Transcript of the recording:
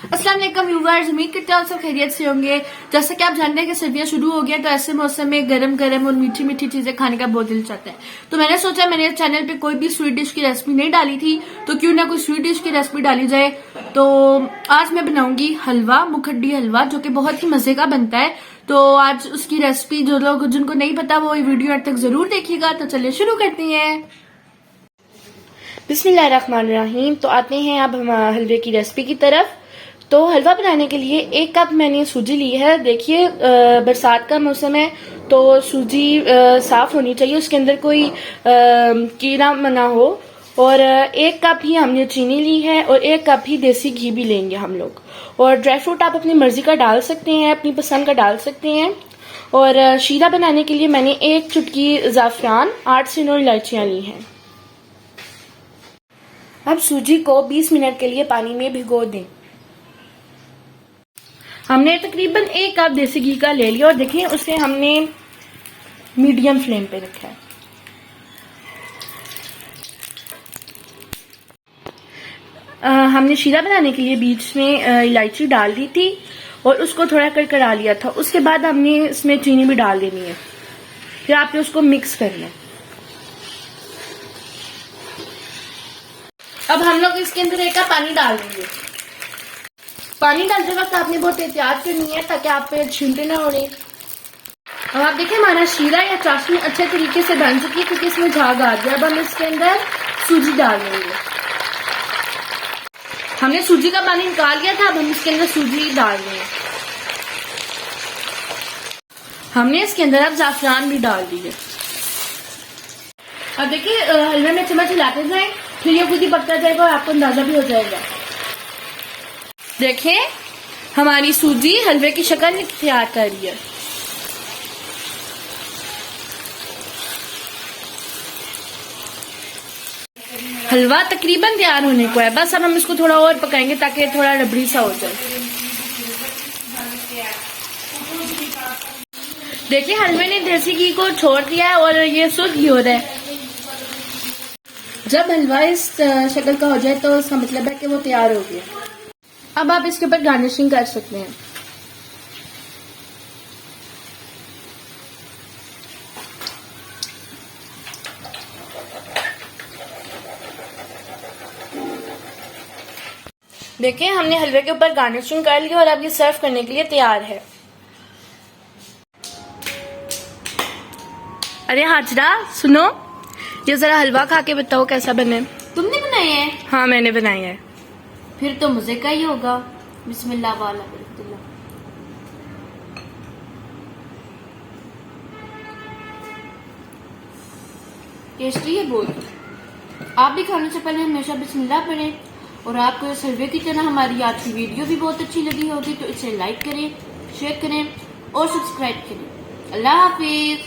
अस्सलाम वालेकुम व्यूअर्स, उम्मीद करते हैं आप सब खैरियत से होंगे। जैसा कि आप जानते हैं कि सर्दियां शुरू हो गई हैं, तो ऐसे मौसम में गरम गरम और मीठी मीठी चीजें खाने का बहुत दिल चाहता है। तो मैंने सोचा मैंने चैनल पे कोई भी स्वीट डिश की रेसिपी नहीं डाली थी, तो क्यों ना कोई स्वीट डिश की रेसिपी डाली जाए। तो आज मैं बनाऊंगी हलवा, मुखड्डी हलवा, जो कि बहुत ही मजे का बनता है। तो आज उसकी रेसिपी जो लोग जिनको नहीं पता वो वीडियो अंत तक जरूर देखिएगा। तो चलिए शुरू करते हैं। बिस्मिल्लाहिर्रहमानिर्रहीम। तो आते हैं अब हम हलवे की रेसिपी की तरफ। तो हलवा बनाने के लिए 1 कप मैंने सूजी ली है। देखिए बरसात का मौसम है तो सूजी साफ होनी चाहिए, उसके अंदर कोई कीड़ा ना हो। और 1 कप ही हमने चीनी ली है और 1 कप ही देसी घी भी लेंगे हम लोग। और ड्राई फ्रूट आप अपनी मर्जी का डाल सकते हैं, अपनी पसंद का डाल सकते हैं। और शीरा बनाने के लिए मैंने 1 चुटकी ज़ाफ़रान, 8 से 9 इलायचियाँ ली हैं। अब सूजी को 20 मिनट के लिए पानी में भिगो दें। हमने तकरीबन 1 कप देसी घी का ले लिया और देखिए उसे हमने मीडियम फ्लेम पे रखा है। हमने शीरा बनाने के लिए बीच में इलायची डाल दी थी और उसको थोड़ा करकरा लिया था। उसके बाद हमने इसमें चीनी भी डाल देनी है, फिर आपने उसको मिक्स करना है। अब हम लोग इसके अंदर 1 कप पानी डाल देंगे। पानी डालते वक्त आपने बहुत एहतियात करनी है ताकि आप पे छींटे ना उड़े। अब आप देखें हमारा शीरा या चाशनी अच्छे तरीके से बन चुकी है क्योंकि इसमें झाग आ गया। अब हम इसके अंदर सूजी डाल देंगे। हमने सूजी का पानी निकाल लिया था, अब हम इसके अंदर सूजी डाल देंगे। हमने इसके अंदर अब ज़ाफ़रान भी डाल दी है। अब देखिए हलवे में चम्मच हिलाते जाएं, फिर ये खुद ही पकता जाएगा और आपको अंदाजा भी हो जाएगा। देखें हमारी सूजी हलवे की शक्ल इख्तियार कर रही है। हलवा तकरीबन तैयार होने को है, बस अब हम इसको थोड़ा और पकाएंगे ताकि थोड़ा रबड़ी सा हो जाए। देखिए हलवे ने देसी घी को छोड़ दिया है और ये सुर्ख घी हो रहा है। जब हलवा इस शक्ल का हो जाए तो इसका मतलब है कि वो तैयार हो गया। अब आप इसके ऊपर गार्निशिंग कर सकते हैं। देखिए हमने हलवे के ऊपर गार्निशिंग कर ली और अब ये सर्व करने के लिए तैयार है। अरे हाजरा सुनो, ये जरा हलवा खा के बताओ कैसा बने। तुमने बनाया है? हाँ मैंने बनाया है। फिर तो मजे का ही होगा। बिस्मिल्लाह वाला बिस्मिल्लाह। टेस्टी है बहुत। आप भी खाने से पहले हमेशा बिस्मिल्लाह पढ़ें। और आपको इस हलवे की तरह हमारी आज की वीडियो भी बहुत अच्छी लगी होगी तो इसे लाइक करें, शेयर करें और सब्सक्राइब करें। अल्लाह हाफिज।